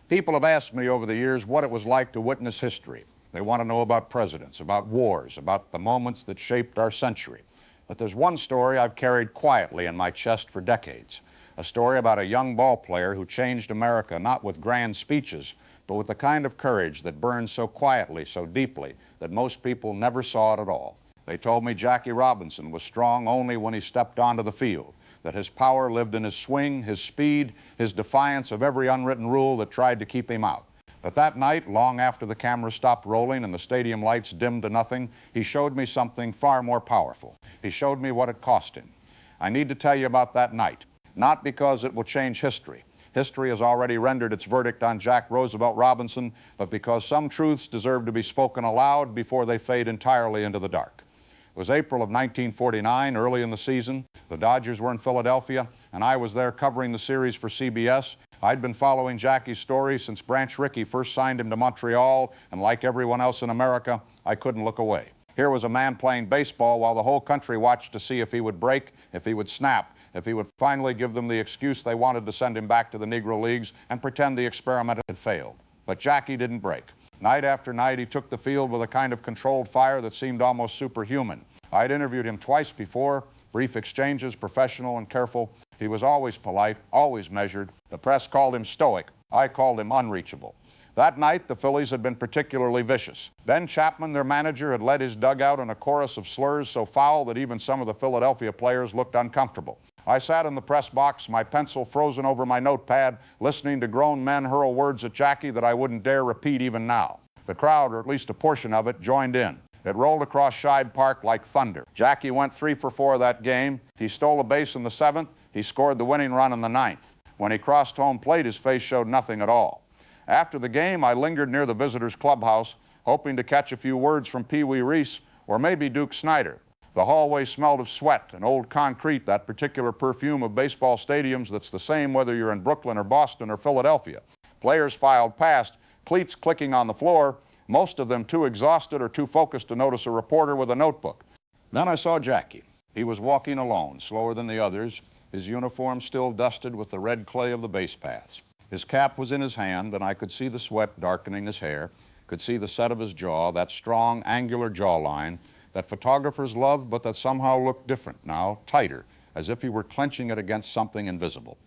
People have asked me over the years what it was like to witness history. They want to know about presidents, about wars, about the moments that shaped our century. But there's one story I've carried quietly in my chest for decades. A story about a young ball player who changed America not with grand speeches, but with the kind of courage that burns so quietly, so deeply, that most people never saw it at all. They told me Jackie Robinson was strong only when he stepped onto the field, that his power lived in his swing, his speed, his defiance of every unwritten rule that tried to keep him out. But that night, long after the camera stopped rolling and the stadium lights dimmed to nothing, he showed me something far more powerful. He showed me what it cost him. I need to tell you about that night, not because it will change history. History has already rendered its verdict on Jack Roosevelt Robinson, but because some truths deserve to be spoken aloud before they fade entirely into the dark. It was April of 1949, early in the season. The Dodgers were in Philadelphia, and I was there covering the series for CBS. I'd been following Jackie's story since Branch Rickey first signed him to Montreal, and like everyone else in America, I couldn't look away. Here was a man playing baseball while the whole country watched to see if he would break, if he would snap, if he would finally give them the excuse they wanted to send him back to the Negro Leagues and pretend the experiment had failed. But Jackie didn't break. Night after night, he took the field with a kind of controlled fire that seemed almost superhuman. I'd interviewed him twice before, brief exchanges, professional and careful. He was always polite, always measured. The press called him stoic. I called him unreachable. That night, the Phillies had been particularly vicious. Ben Chapman, their manager, had led his dugout in a chorus of slurs so foul that even some of the Philadelphia players looked uncomfortable. I sat in the press box, my pencil frozen over my notepad, listening to grown men hurl words at Jackie that I wouldn't dare repeat even now. The crowd, or at least a portion of it, joined in. It rolled across Shibe Park like thunder. Jackie went 3 for 4 that game. He stole a base in the 7th. He scored the winning run in the 9th. When he crossed home plate, his face showed nothing at all. After the game, I lingered near the visitors' clubhouse, hoping to catch a few words from Pee Wee Reese or maybe Duke Snyder. The hallway smelled of sweat and old concrete, that particular perfume of baseball stadiums that's the same whether you're in Brooklyn or Boston or Philadelphia. Players filed past, cleats clicking on the floor, most of them too exhausted or too focused to notice a reporter with a notebook. Then I saw Jackie. He was walking alone, slower than the others, his uniform still dusted with the red clay of the base paths. His cap was in his hand, and I could see the sweat darkening his hair, could see the set of his jaw, that strong, angular jawline that photographers love, but that somehow looked different now, tighter, as if he were clenching it against something invisible.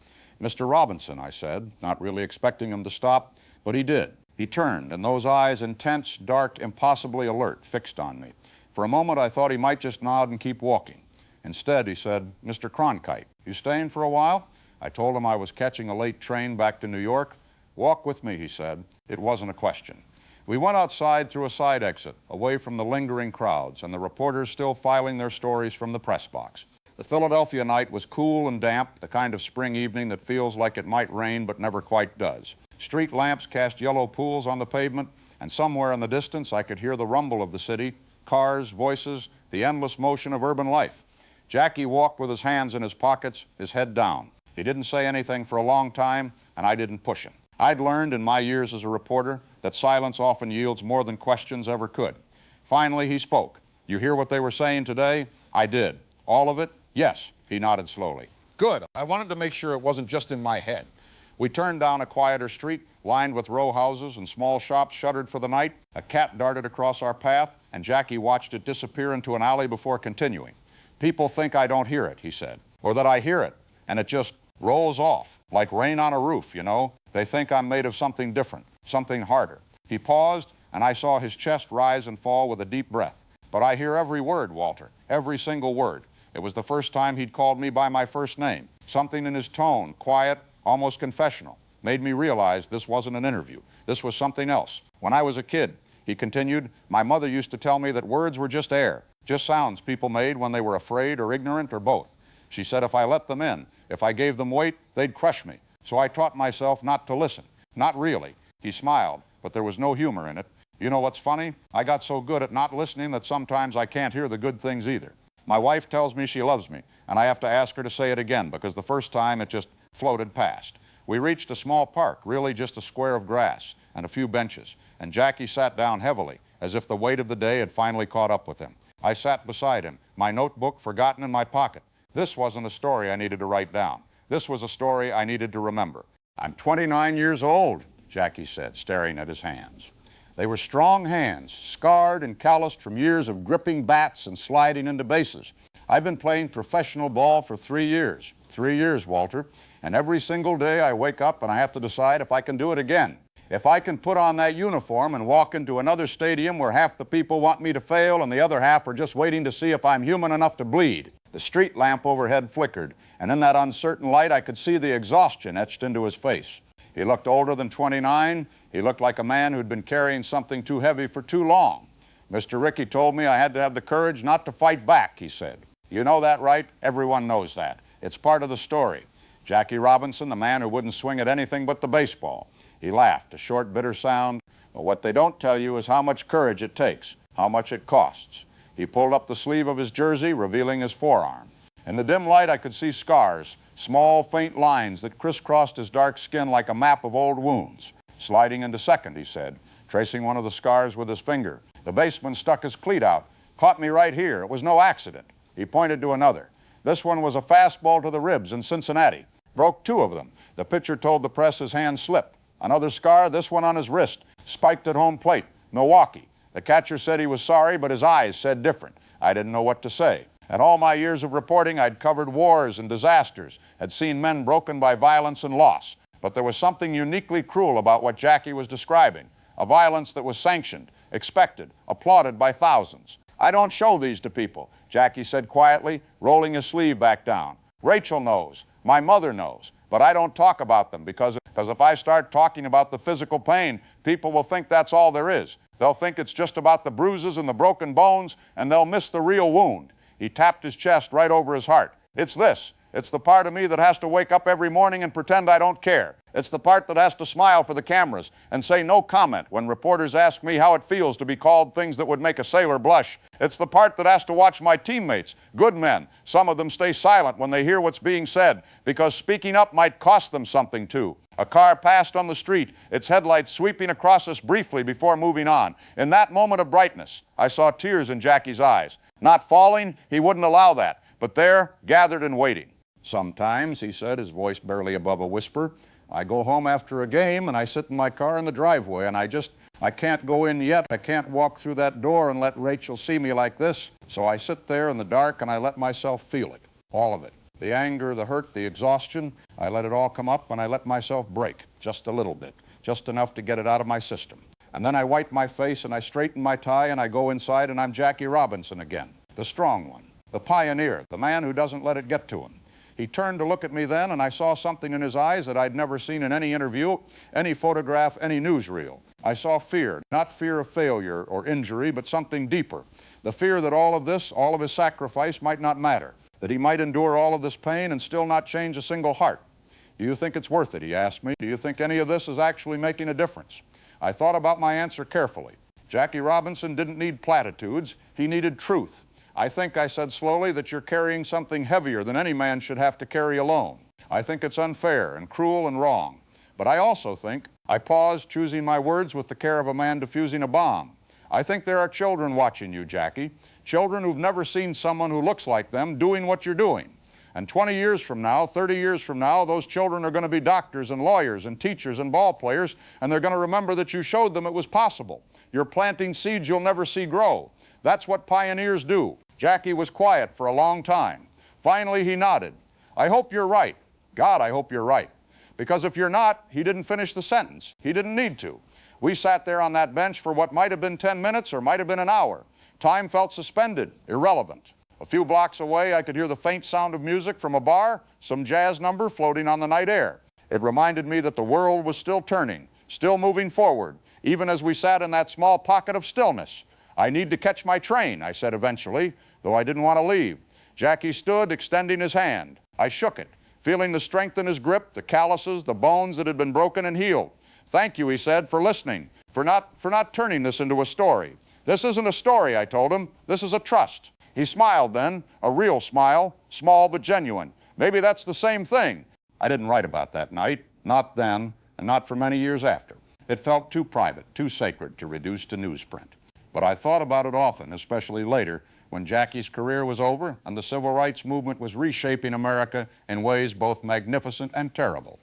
"Mr. Robinson," I said, not really expecting him to stop, but he did. He turned, and those eyes, intense, dark, impossibly alert, fixed on me. For a moment, I thought he might just nod and keep walking. Instead, he said, "Mr. Cronkite, you staying for a while?" I told him I was catching a late train back to New York. "Walk with me," he said. It wasn't a question. We went outside through a side exit, away from the lingering crowds and the reporters still filing their stories from the press box. The Philadelphia night was cool and damp, the kind of spring evening that feels like it might rain but never quite does. Street lamps cast yellow pools on the pavement, and somewhere in the distance I could hear the rumble of the city, cars, voices, the endless motion of urban life. Jackie walked with his hands in his pockets, his head down. He didn't say anything for a long time, and I didn't push him. I'd learned in my years as a reporter that silence often yields more than questions ever could. Finally, he spoke. "You hear what they were saying today?" I did. "All of it?" "Yes." He nodded slowly. "Good. I wanted to make sure it wasn't just in my head." We turned down a quieter street, lined with row houses and small shops shuttered for the night. A cat darted across our path, and Jackie watched it disappear into an alley before continuing. "People think I don't hear it," he said, "or that I hear it, and it just rolls off, like rain on a roof, you know. They think I'm made of something different, something harder." He paused, and I saw his chest rise and fall with a deep breath. "But I hear every word, Walter, every single word." It was the first time he'd called me by my first name. Something in his tone, quiet, almost confessional, made me realize this wasn't an interview. This was something else. "When I was a kid," he continued, "my mother used to tell me that words were just air, just sounds people made when they were afraid or ignorant or both. She said if I let them in, if I gave them weight, they'd crush me. So I taught myself not to listen. Not really." He smiled, but there was no humor in it. "You know what's funny? I got so good at not listening that sometimes I can't hear the good things either. My wife tells me she loves me, and I have to ask her to say it again because the first time it just floated past." We reached a small park, really just a square of grass and a few benches, and Jackie sat down heavily, as if the weight of the day had finally caught up with him. I sat beside him, my notebook forgotten in my pocket. This wasn't a story I needed to write down. This was a story I needed to remember. "I'm 29 years old. Jackie said, staring at his hands. They were strong hands, scarred and calloused from years of gripping bats and sliding into bases. I've been playing professional ball for 3 years. 3 years, Walter. And every single day I wake up and I have to decide if I can do it again. If I can put on that uniform and walk into another stadium where half the people want me to fail and the other half are just waiting to see if I'm human enough to bleed. The street lamp overhead flickered, and in that uncertain light I could see the exhaustion etched into his face. He looked older than 29. He looked like a man who'd been carrying something too heavy for too long. Mr. Rickey told me I had to have the courage not to fight back, he said. You know that, right? Everyone knows that. It's part of the story. Jackie Robinson, the man who wouldn't swing at anything but the baseball. He laughed, a short, bitter sound. But what they don't tell you is how much courage it takes, how much it costs. He pulled up the sleeve of his jersey, revealing his forearm. In the dim light, I could see scars, small, faint lines that crisscrossed his dark skin like a map of old wounds. Sliding into second, he said, tracing one of the scars with his finger. The baseman stuck his cleat out. Caught me right here. It was no accident. He pointed to another. This one was a fastball to the ribs in Cincinnati. Broke 2 of them. The pitcher told the press his hand slipped. Another scar, this one on his wrist. Spiked at home plate. Milwaukee. The catcher said he was sorry, but his eyes said different. I didn't know what to say. In all my years of reporting, I'd covered wars and disasters, had seen men broken by violence and loss. But there was something uniquely cruel about what Jackie was describing, a violence that was sanctioned, expected, applauded by thousands. I don't show these to people, Jackie said quietly, rolling his sleeve back down. Rachel knows, my mother knows, but I don't talk about them because if I start talking about the physical pain, people will think that's all there is. They'll think it's just about the bruises and the broken bones, and they'll miss the real wound. He tapped his chest right over his heart. It's this. It's the part of me that has to wake up every morning and pretend I don't care. It's the part that has to smile for the cameras and say no comment when reporters ask me how it feels to be called things that would make a sailor blush. It's the part that has to watch my teammates, good men, some of them stay silent when they hear what's being said, because speaking up might cost them something too. A car passed on the street, its headlights sweeping across us briefly before moving on. In that moment of brightness, I saw tears in Jackie's eyes. Not falling, he wouldn't allow that, but there, gathered and waiting. Sometimes, he said, his voice barely above a whisper, I go home after a game and I sit in my car in the driveway and I can't go in yet. I can't walk through that door and let Rachel see me like this. So I sit there in the dark and I let myself feel it, all of it. The anger, the hurt, the exhaustion, I let it all come up and I let myself break, just a little bit, just enough to get it out of my system. And then I wipe my face and I straighten my tie and I go inside and I'm Jackie Robinson again, the strong one, the pioneer, the man who doesn't let it get to him. He turned to look at me then, and I saw something in his eyes that I'd never seen in any interview, any photograph, any newsreel. I saw fear, not fear of failure or injury, but something deeper. The fear that all of this, all of his sacrifice might not matter, that he might endure all of this pain and still not change a single heart. Do you think it's worth it, he asked me. Do you think any of this is actually making a difference? I thought about my answer carefully. Jackie Robinson didn't need platitudes, he needed truth. I think, I said slowly, that you're carrying something heavier than any man should have to carry alone. I think it's unfair and cruel and wrong. But I also think, I paused, choosing my words with the care of a man defusing a bomb. I think there are children watching you, Jackie, children who've never seen someone who looks like them doing what you're doing. And 20 years from now, 30 years from now, those children are going to be doctors and lawyers and teachers and ball players, and they're going to remember that you showed them it was possible. You're planting seeds you'll never see grow. That's what pioneers do. Jackie was quiet for a long time. Finally, he nodded. I hope you're right. God, I hope you're right. Because if you're not, he didn't finish the sentence. He didn't need to. We sat there on that bench for what might have been 10 minutes or might have been an hour. Time felt suspended, irrelevant. A few blocks away, I could hear the faint sound of music from a bar, some jazz number floating on the night air. It reminded me that the world was still turning, still moving forward, even as we sat in that small pocket of stillness. I need to catch my train, I said eventually, though I didn't want to leave. Jackie stood, extending his hand. I shook it, feeling the strength in his grip, the calluses, the bones that had been broken and healed. Thank you, he said, for listening, for not turning this into a story. This isn't a story, I told him. This is a trust. He smiled then, a real smile, small but genuine. Maybe that's the same thing. I didn't write about that night, not then, and not for many years after. It felt too private, too sacred to reduce to newsprint. But I thought about it often, especially later, when Jackie's career was over and the civil rights movement was reshaping America in ways both magnificent and terrible.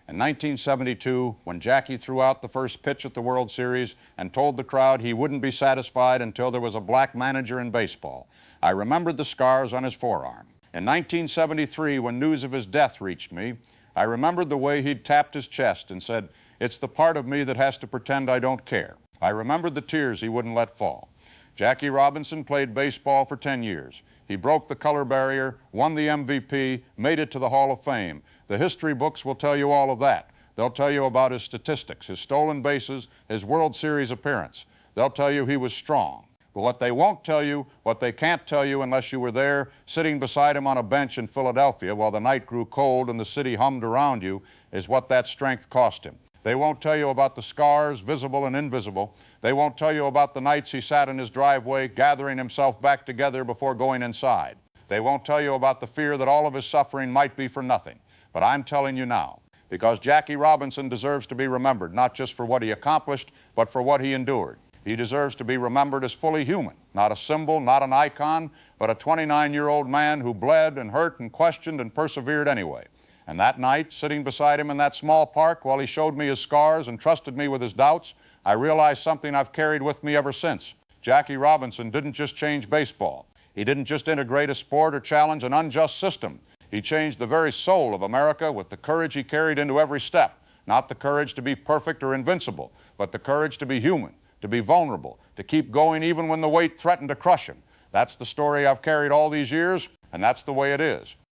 In 1972, when Jackie threw out the first pitch at the World Series and told the crowd he wouldn't be satisfied until there was a black manager in baseball, I remembered the scars on his forearm. In 1973, when news of his death reached me, I remembered the way he'd tapped his chest and said, "It's the part of me that has to pretend I don't care." I remembered the tears he wouldn't let fall. Jackie Robinson played baseball for 10 years. He broke the color barrier, won the MVP, made it to the Hall of Fame. The history books will tell you all of that. They'll tell you about his statistics, his stolen bases, his World Series appearance. They'll tell you he was strong. But what they won't tell you, what they can't tell you unless you were there sitting beside him on a bench in Philadelphia while the night grew cold and the city hummed around you, is what that strength cost him. They won't tell you about the scars, visible and invisible. They won't tell you about the nights he sat in his driveway, gathering himself back together before going inside. They won't tell you about the fear that all of his suffering might be for nothing. But I'm telling you now, because Jackie Robinson deserves to be remembered, not just for what he accomplished, but for what he endured. He deserves to be remembered as fully human, not a symbol, not an icon, but a 29-year-old man who bled and hurt and questioned and persevered anyway. And that night, sitting beside him in that small park while he showed me his scars and trusted me with his doubts, I realized something I've carried with me ever since. Jackie Robinson didn't just change baseball. He didn't just integrate a sport or challenge an unjust system. He changed the very soul of America with the courage he carried into every step. Not the courage to be perfect or invincible, but the courage to be human, to be vulnerable, to keep going even when the weight threatened to crush him. That's the story I've carried all these years, and that's the way it is.